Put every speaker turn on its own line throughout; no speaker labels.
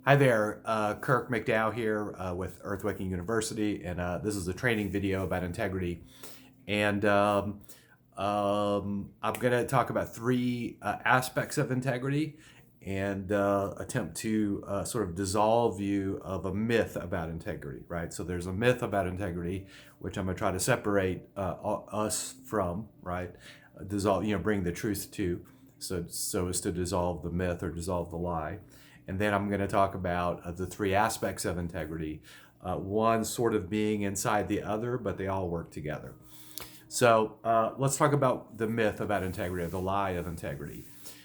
Hi there, Kirk McDowell here with Earthwaking University, and this is a training video about integrity. And I'm going to talk about three aspects of integrity and attempt to sort of dissolve you of a myth about integrity, right? So there's a myth about integrity, which I'm going to try to separate us from, right? Dissolve, bring the truth to, so as to dissolve the myth or dissolve the lie. And then I'm going to talk about the three aspects of integrity, one sort of being inside the other, but they all work together. So let's talk about the myth about integrity, or the lie of integrity.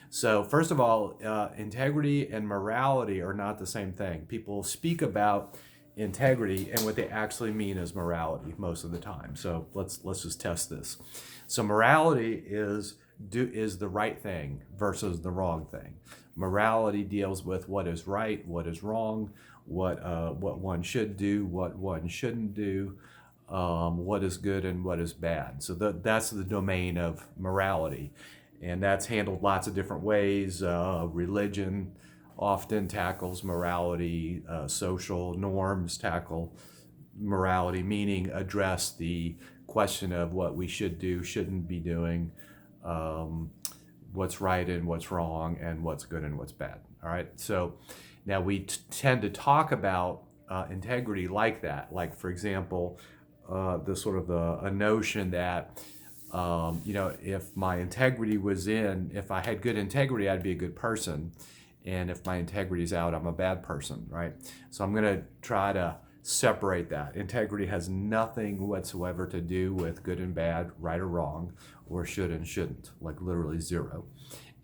So first of all, integrity and morality are not the same thing. People speak about integrity, and what they actually mean is morality most of the time. So let's just test this. So morality is the right thing versus the wrong thing. Morality deals with what is right, what is wrong, what one should do, what one shouldn't do, what is good and what is bad. So that's the domain of morality, and that's handled lots of different ways. Religion often tackles morality. Social norms tackle morality, meaning address the question of what we should do, shouldn't be doing, what's right and what's wrong, and what's good and what's bad. All right. So now we tend to talk about integrity like that. Like, for example, the sort of a notion that if my integrity was in, if I had good integrity, I'd be a good person, and if my integrity is out, I'm a bad person, right? So I'm going to try to separate that. Integrity has nothing whatsoever to do with good and bad, right or wrong, or should and shouldn't, like literally zero.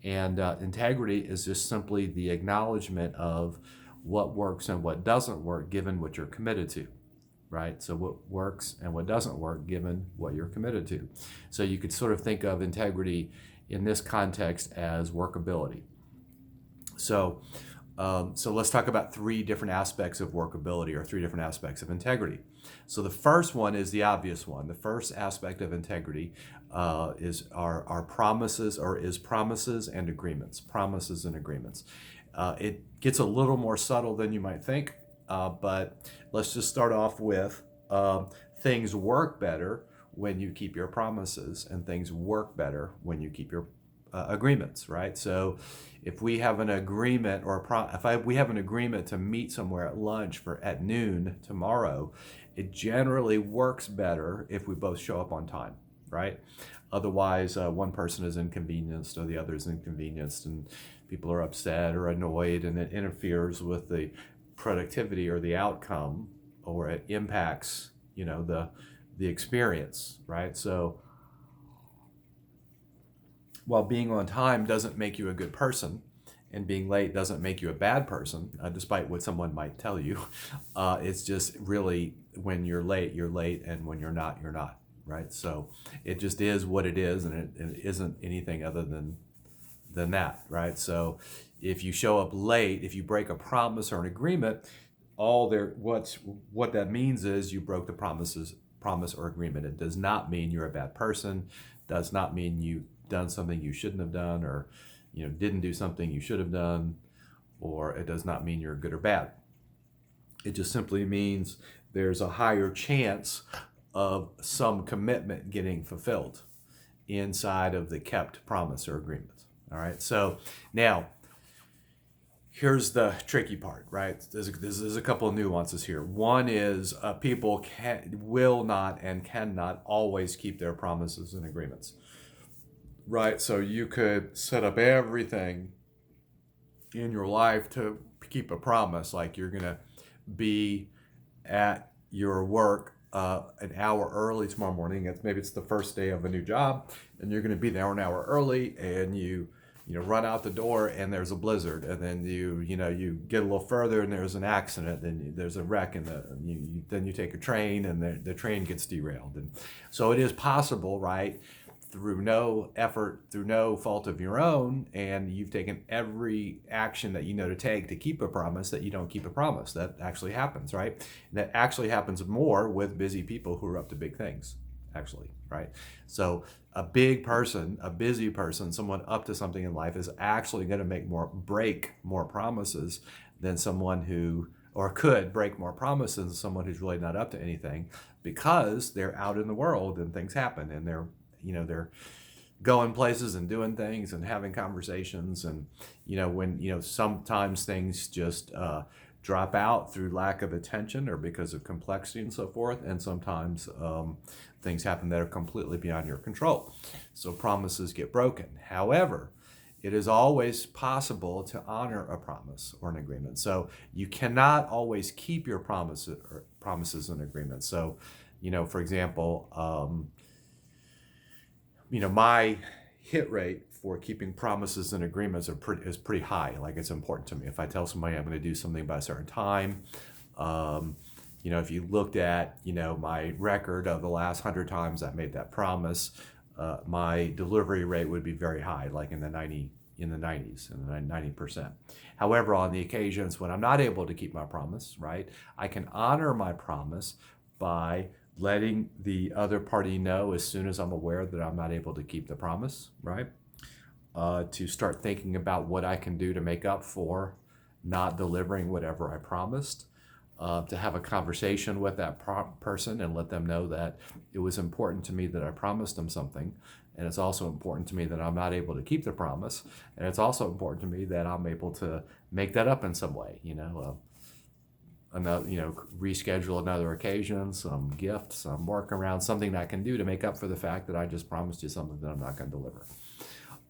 And integrity is just simply the acknowledgement of what works and what doesn't work given what you're committed to, right? So what works and what doesn't work given what you're committed to. So you could sort of think of integrity in this context as workability. So let's talk about three different aspects of workability, or three different aspects of integrity. So the first one is the obvious one. The first aspect of integrity is our promises, or is promises and agreements. Promises and agreements. It gets a little more subtle than you might think, but let's just start off with things work better when you keep your promises, and things work better when you keep your agreements, right? So if we have an agreement, or we have an agreement to meet somewhere at lunch at noon tomorrow, it generally works better if we both show up on time, right? Otherwise, one person is inconvenienced or the other is inconvenienced, and people are upset or annoyed, and it interferes with the productivity or the outcome, or it impacts the experience, right? So while being on time doesn't make you a good person, and being late doesn't make you a bad person, despite what someone might tell you, it's just really, when you're late, and when you're not, right? So it just is what it is, and it isn't anything other than that, right? So if you show up late, if you break a promise or an agreement, what that means is you broke the promise or agreement. It does not mean you're a bad person. Does not mean you done something you shouldn't have done, or didn't do something you should have done, or it does not mean you're good or bad. It just simply means there's a higher chance of some commitment getting fulfilled inside of the kept promise or agreement. All right. So now, here's the tricky part, right? There's a couple of nuances here. One is people will not and cannot always keep their promises and agreements, right? So you could set up everything in your life to keep a promise, like you're going to be at your work an hour early tomorrow morning. Maybe it's the first day of a new job, and you're going to be there an hour early, and you run out the door and there's a blizzard, and then you get a little further and there's an accident, then there's a wreck, and then you take a train and the train gets derailed. And so it is possible, right, through no effort, through no fault of your own, and you've taken every action that you know to take to keep a promise, that you don't keep a promise. That actually happens, right? And that actually happens more with busy people who are up to big things. actually, right? So a big person, a busy person, someone up to something in life is actually going to break more promises than someone who, or could break more promises than someone who's really not up to anything, because they're out in the world and things happen, and they're going places and doing things and having conversations. And when sometimes things just drop out through lack of attention or because of complexity and so forth, and sometimes things happen that are completely beyond your control, so promises get broken. However, it is always possible to honor a promise or an agreement. So you cannot always keep your promises and agreements. So for example, my hit rate for keeping promises and agreements is pretty high. Like, it's important to me. If I tell somebody I'm going to do something by a certain time, if you looked at my record of the last 100 times I made that promise, my delivery rate would be very high, like in the 90s, in the 90%. However, on the occasions when I'm not able to keep my promise, right, I can honor my promise by letting the other party know as soon as I'm aware that I'm not able to keep the promise, right? To start thinking about what I can do to make up for not delivering whatever I promised. To have a conversation with that person and let them know that it was important to me that I promised them something, and it's also important to me that I'm not able to keep the promise, and it's also important to me that I'm able to make that up in some way. Reschedule another occasion, some gift, some workaround, something that I can do to make up for the fact that I just promised you something that I'm not going to deliver.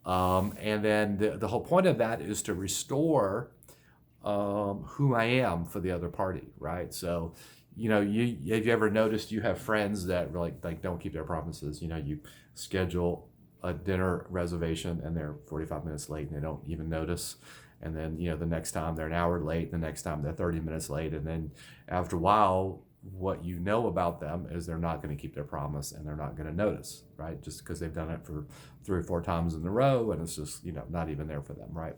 And then the whole point of that is to restore who I am for the other party, right? So, have you ever noticed you have friends that like don't keep their promises? You schedule a dinner reservation and they're 45 minutes late and they don't even notice. And then, the next time they're an hour late, the next time they're 30 minutes late. And then after a while, what you know about them is they're not going to keep their promise and they're not going to notice, right? Just because they've done it for 3 or 4 times in a row and it's just, not even there for them, right?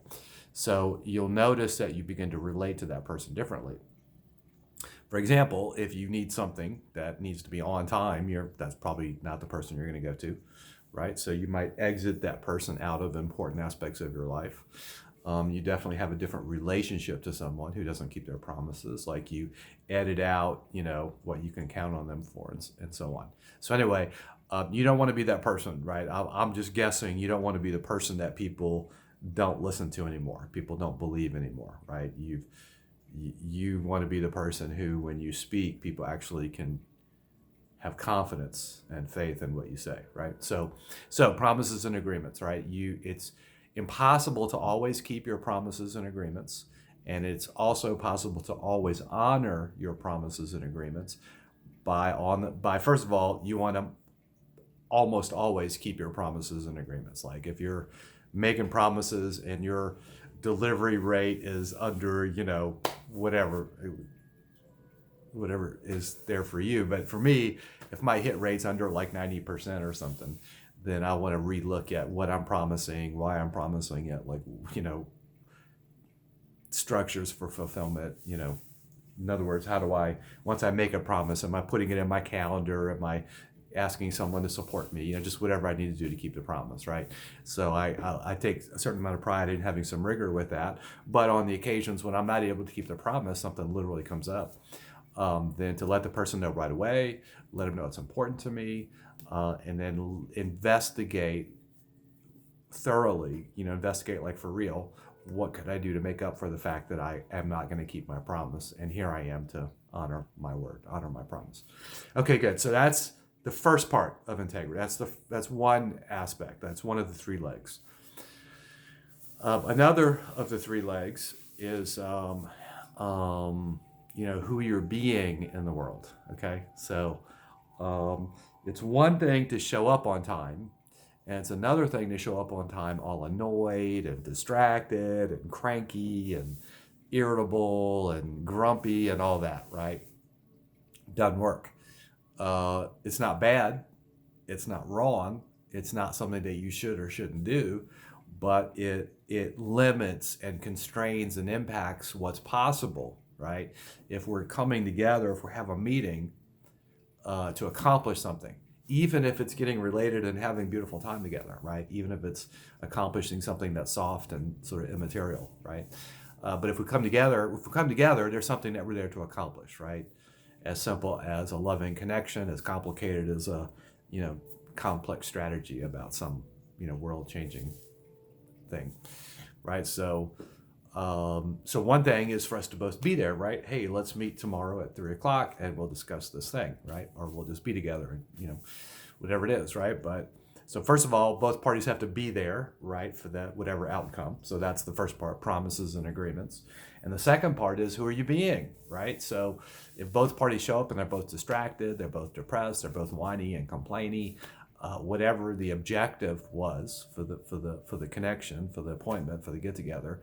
So you'll notice that you begin to relate to that person differently. For example, if you need something that needs to be on time, that's probably not the person you're going to go to, right? So you might exit that person out of important aspects of your life. You definitely have a different relationship to someone who doesn't keep their promises. Like, you edit out, what you can count on them for, and so on. So anyway, you don't want to be that person, right? I'm just guessing you don't want to be the person that people don't listen to anymore. People don't believe anymore, right? You want to be the person who, when you speak, people actually can have confidence and faith in what you say, right? So promises and agreements, right? It's impossible to always keep your promises and agreements, and it's also possible to always honor your promises and agreements by first of all, you want to almost always keep your promises and agreements. Like, if you're making promises and your delivery rate is under, whatever is there for you. But for me, if my hit rate's under like 90% or something, then I want to relook at what I'm promising, why I'm promising it, like, structures for fulfillment. In other words, once I make a promise, am I putting it in my calendar? Am I asking someone to support me? Just whatever I need to do to keep the promise, right? So I take a certain amount of pride in having some rigor with that. But on the occasions when I'm not able to keep the promise, something literally comes up, then to let the person know right away, let them know it's important to me, and then investigate thoroughly, investigate like for real, what could I do to make up for the fact that I am not going to keep my promise? And here I am to honor my word, honor my promise. Okay, good. So that's the first part of integrity. That's one aspect. That's one of the 3 legs. Another of the 3 legs is, who you're being in the world. Okay, so it's one thing to show up on time, and it's another thing to show up on time all annoyed and distracted and cranky and irritable and grumpy and all that, right? Doesn't work. It's not bad. It's not wrong. It's not something that you should or shouldn't do, but it limits and constrains and impacts what's possible, right? If we're coming together, if we have a meeting to accomplish something, even if it's getting related and having beautiful time together, right? Even if it's accomplishing something that's soft and sort of immaterial, right? But if we come together, there's something that we're there to accomplish, right? As simple as a loving connection, as complicated as a, complex strategy about some, world-changing thing, right? So one thing is for us to both be there, right? Hey, let's meet tomorrow at 3 o'clock and we'll discuss this thing, right? Or we'll just be together and, whatever it is, right? But so first of all, both parties have to be there, right, for that whatever outcome. So that's the first part, promises and agreements. And the second part is, who are you being, right? So if both parties show up and they're both distracted, they're both depressed, they're both whiny and complaining, whatever the objective was for the connection, for the appointment, for the get together,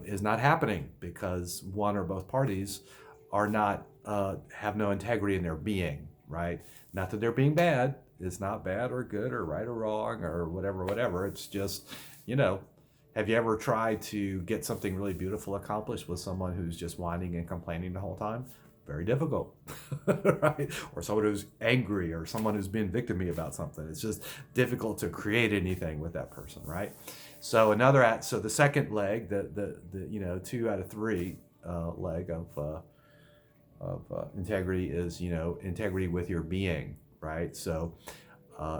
is not happening because one or both parties are not have no integrity in their being, right? Not that they're being bad. It's not bad or good or right or wrong or whatever. It's just, have you ever tried to get something really beautiful accomplished with someone who's just whining and complaining the whole time? Very difficult, right? Or someone who's angry or someone who's been victim-y about something. It's just difficult to create anything with that person, right? So the second leg, the 2 out of 3 leg of integrity is, integrity with your being, right? So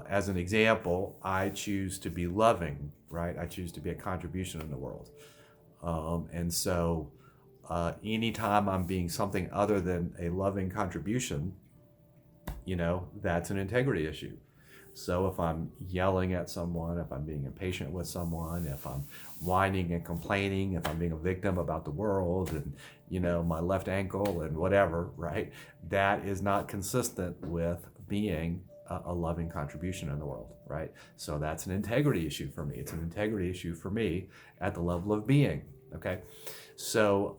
as an example, I choose to be loving, right? I choose to be a contribution in the world. And so anytime I'm being something other than a loving contribution, that's an integrity issue. So if I'm yelling at someone, if I'm being impatient with someone, if I'm whining and complaining, if I'm being a victim about the world and, my left ankle and whatever, right? That is not consistent with being a loving contribution in the world, right? So that's an integrity issue for me. It's an integrity issue for me at the level of being, okay? So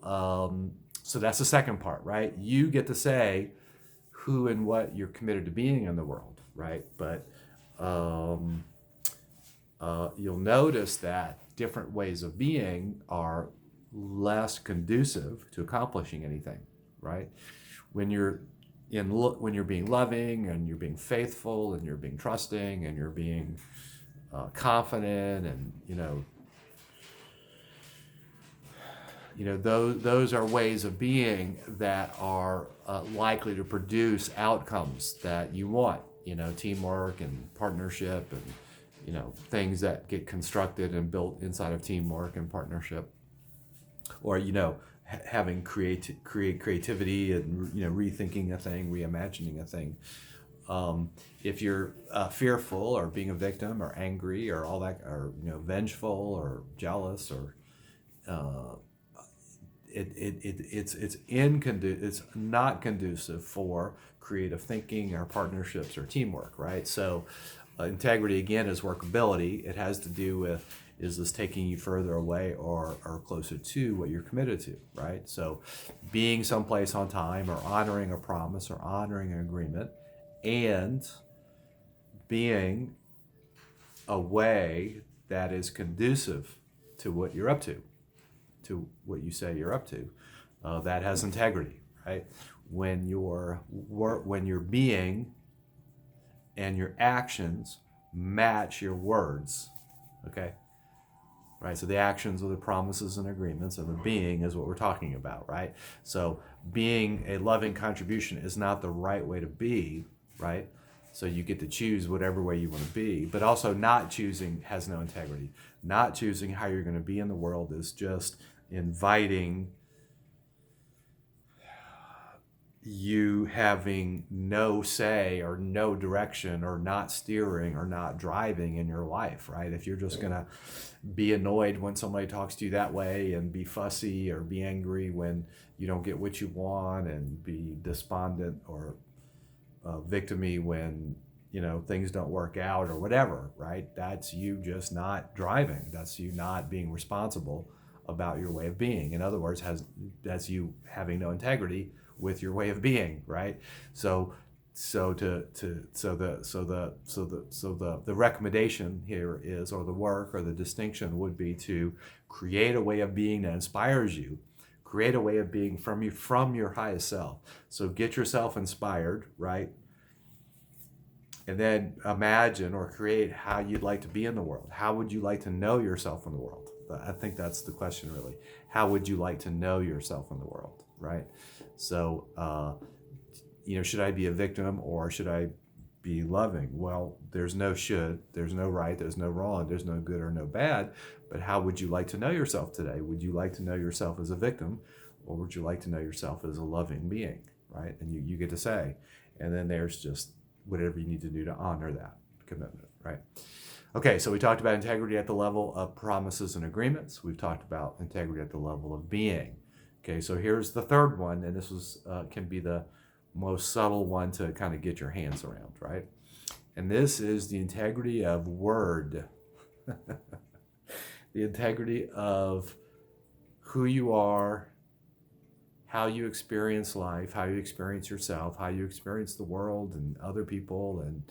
that's the second part, right? You get to say who and what you're committed to being in the world, right? But you'll notice that different ways of being are less conducive to accomplishing anything, right? When you're being loving and you're being faithful and you're being trusting and you're being confident and those are ways of being that are likely to produce outcomes that you want, teamwork and partnership and, things that get constructed and built inside of teamwork and partnership, or, having creativity and, rethinking a thing, reimagining a thing. If you're fearful or being a victim or angry or all that, or, vengeful or jealous or, it's not conducive for creative thinking or partnerships or teamwork, right? So integrity again is workability. It has to do with, is this taking you further away or closer to what you're committed to, right? So being someplace on time or honoring a promise or honoring an agreement and being a way that is conducive to what you're up to what you say you're up to, that has integrity, right? When your being and your actions match your words, okay? Right, so the actions are the promises and agreements, and the being is what we're talking about, right? So being a loving contribution is not the right way to be, right? So you get to choose whatever way you want to be, but also not choosing has no integrity. Not choosing how you're going to be in the world is just inviting you having no say or no direction or not steering or not driving in your life, right? If you're just going to be annoyed when somebody talks to you that way and be fussy or be angry when you don't get what you want and be despondent or victim-y when things don't work out or whatever, right? That's you just not driving. That's you not being responsible about your way of being. In other words, that's you having no integrity with your way of being, right? So the recommendation here is, or the work or the distinction would be to create a way of being that inspires you. Create a way of being from your highest self. So get yourself inspired, right? And then imagine or create how you'd like to be in the world. How would you like to know yourself in the world? I think that's the question, really. How would you like to know yourself in the world, right? So, should I be a victim or should I be loving? Well, there's no should, there's no right, there's no wrong, there's no good or no bad. But how would you like to know yourself today? Would you like to know yourself as a victim, or would you like to know yourself as a loving being, right? And you get to say. And then there's just whatever you need to do to honor that commitment, right? Okay, so we talked about integrity at the level of promises and agreements. We've talked about integrity at the level of being. Okay, so here's the third one, and this can be the most subtle one to kind of get your hands around, right? And this is the integrity of word. The integrity of who you are, how you experience life, how you experience yourself, how you experience the world and other people and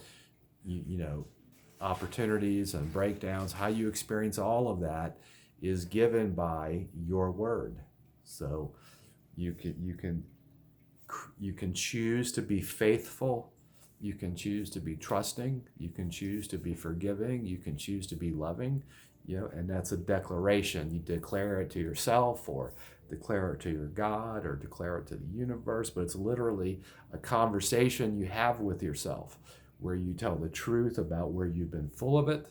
opportunities and breakdowns, how you experience all of that is given by your word. So you can choose to be faithful, you can choose to be trusting, you can choose to be forgiving, you can choose to be loving, and that's a declaration. You declare it to yourself or declare it to your God or declare it to the universe, but it's literally a conversation you have with yourself where you tell the truth about where you've been full of it,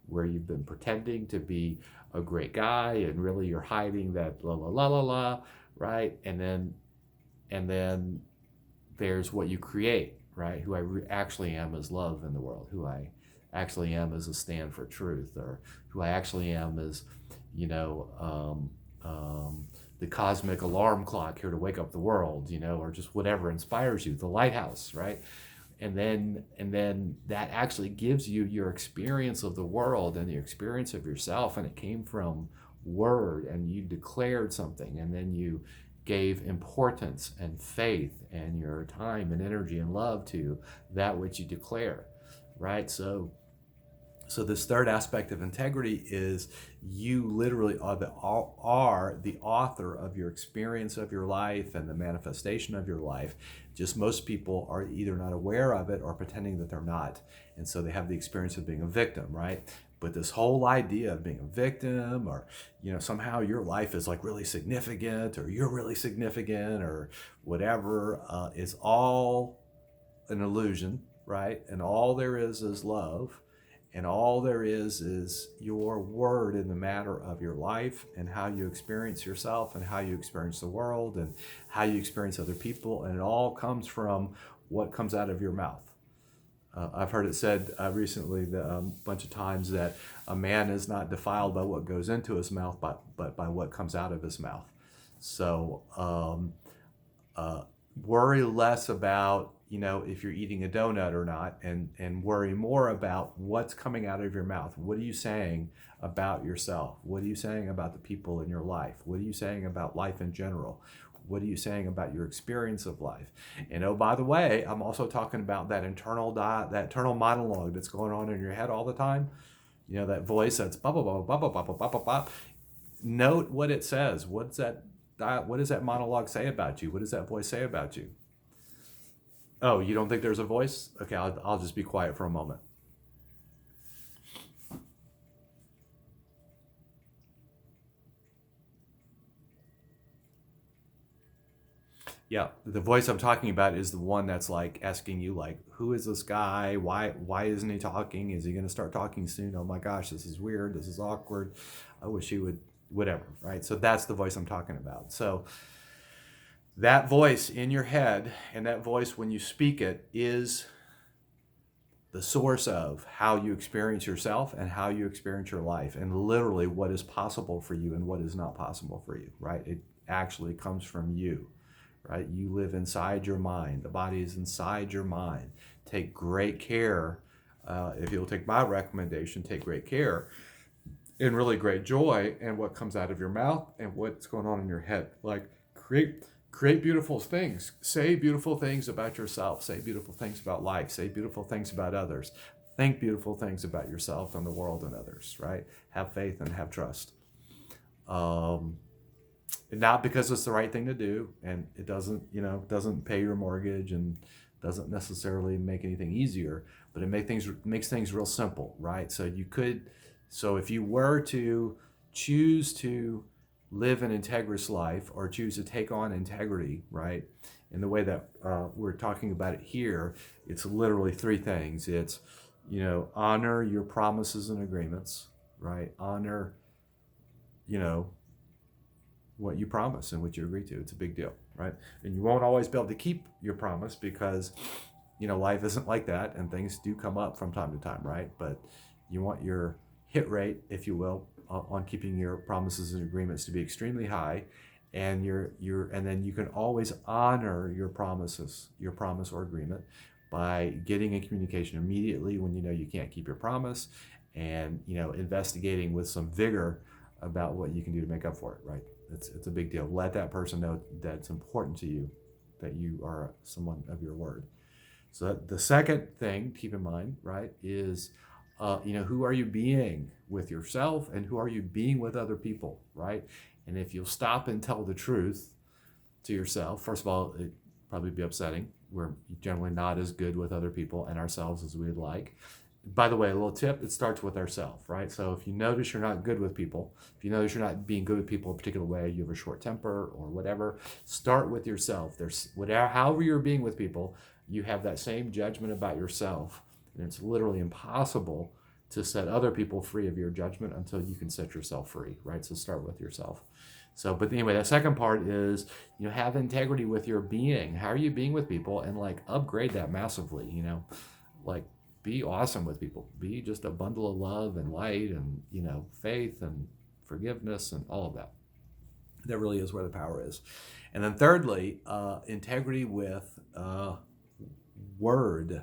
where you've been pretending to be a great guy and really you're hiding that la la la la la, right? And then there's what you create, right? Who I actually am as love in the world, who I actually am as a stand for truth, or who I actually am as, the cosmic alarm clock here to wake up the world, or just whatever inspires you, the lighthouse, right? And then that actually gives you your experience of the world and the experience of yourself, and it came from word, and you declared something, and then you gave importance and faith and your time and energy and love to that which you declare, right? So this third aspect of integrity is you literally are the author of your experience of your life and the manifestation of your life. Just most people are either not aware of it or pretending that they're not. And so they have the experience of being a victim, right? But this whole idea of being a victim or, somehow your life is like really significant or you're really significant or whatever is all an illusion, right? And all there is love. And all there is your word in the matter of your life and how you experience yourself and how you experience the world and how you experience other people. And it all comes from what comes out of your mouth. I've heard it said recently a bunch of times that a man is not defiled by what goes into his mouth, but by what comes out of his mouth. So worry less about if you're eating a donut or not, and worry more about what's coming out of your mouth. What are you saying about yourself? What are you saying about the people in your life? What are you saying about life in general? What are you saying about your experience of life? And oh, by the way, I'm also talking about that internal monologue that's going on in your head all the time. That voice that's blah blah blah blah blah blah blah blah blah. Note what it says. What does that monologue say about you? What does that voice say about you? Oh, you don't think there's a voice? Okay, I'll just be quiet for a moment. Yeah, the voice I'm talking about is the one that's like asking you, like, who is this guy? Why isn't he talking? Is he going to start talking soon? Oh my gosh, this is weird. This is awkward. I wish he would, whatever, right? So that's the voice I'm talking about. So that voice in your head and that voice when you speak it is the source of how you experience yourself and how you experience your life and literally what is possible for you and what is not possible for you, right? It actually comes from you, right? You live inside your mind. The body is inside your mind. Take great care. If you'll take my recommendation, take great care and really great joy in what comes out of your mouth and what's going on in your head. Like create beautiful things. Say beautiful things about yourself. Say beautiful things about life. Say beautiful things about others. Think beautiful things about yourself and the world and others, right? Have faith and have trust. Not because it's the right thing to do and it doesn't pay your mortgage and Doesn't necessarily make anything easier, but it makes things real simple, right? So if you were to choose to live an integrous life or choose to take on integrity, right? In the way that we're talking about it here, it's literally three things. It's, honor your promises and agreements, right? Honor, you know, what you promise and what you agree to. It's a big deal, right? And you won't always be able to keep your promise because, life isn't like that and things do come up from time to time, right? But you want your hit rate, if you will, on keeping your promises and agreements to be extremely high, and and then you can always honor your promises, your promise or agreement, by getting in communication immediately when you know you can't keep your promise, and investigating with some vigor about what you can do to make up for it, right? It's a big deal. Let that person know that it's important to you, that you are someone of your word. So the second thing to keep in mind, right, is who are you being with yourself and who are you being with other people, right? And if you'll stop and tell the truth to yourself, first of all, it'd probably be upsetting. We're generally not as good with other people and ourselves as we'd like. By the way, a little tip, it starts with ourselves, right? So if you notice you're not good with people, if you notice you're not being good with people a particular way, you have a short temper or whatever, start with yourself. However you're being with people, you have that same judgment about yourself. And it's literally impossible to set other people free of your judgment until you can set yourself free, right? So start with yourself. So, but anyway, that second part is, have integrity with your being. How are you being with people? And upgrade that massively, be awesome with people. Be just a bundle of love and light and, faith and forgiveness and all of that. That really is where the power is. And then thirdly, integrity with word,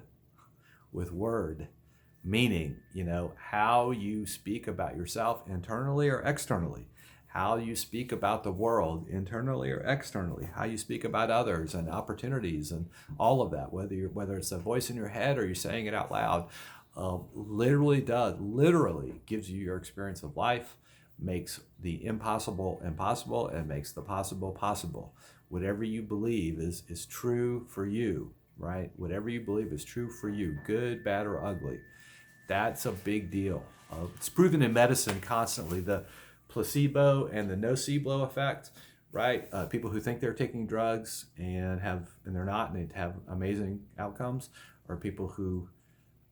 meaning, how you speak about yourself internally or externally, how you speak about the world internally or externally, how you speak about others and opportunities and all of that, whether it's a voice in your head or you're saying it out loud, literally gives you your experience of life, makes the impossible impossible, and makes the possible possible. Whatever you believe is true for you, right? Whatever you believe is true for you, good, bad, or ugly. That's a big deal. It's proven in medicine constantly. The placebo and the nocebo effect, right? People who think they're taking drugs and they're not, and they have amazing outcomes, or people who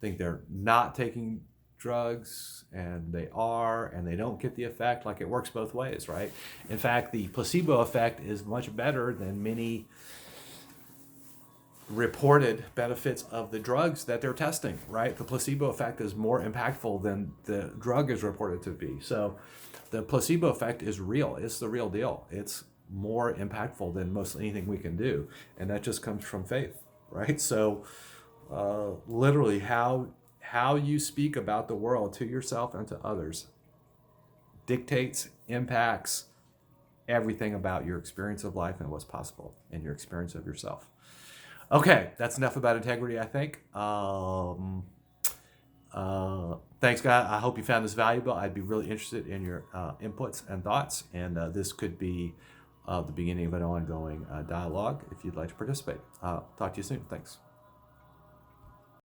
think they're not taking drugs and they are, and they don't get the effect. It works both ways, right? In fact, the placebo effect is much better than many reported benefits of the drugs that they're testing, right? The placebo effect is more impactful than the drug is reported to be. So the placebo effect is real. It's the real deal. It's more impactful than most anything we can do. And that just comes from faith, right? So literally how you speak about the world to yourself and to others dictates, impacts everything about your experience of life and what's possible in your experience of yourself. Okay, that's enough about integrity, I think. Thanks, guys. I hope you found this valuable. I'd be really interested in your inputs and thoughts, and this could be the beginning of an ongoing dialogue if you'd like to participate. Talk to you soon. Thanks.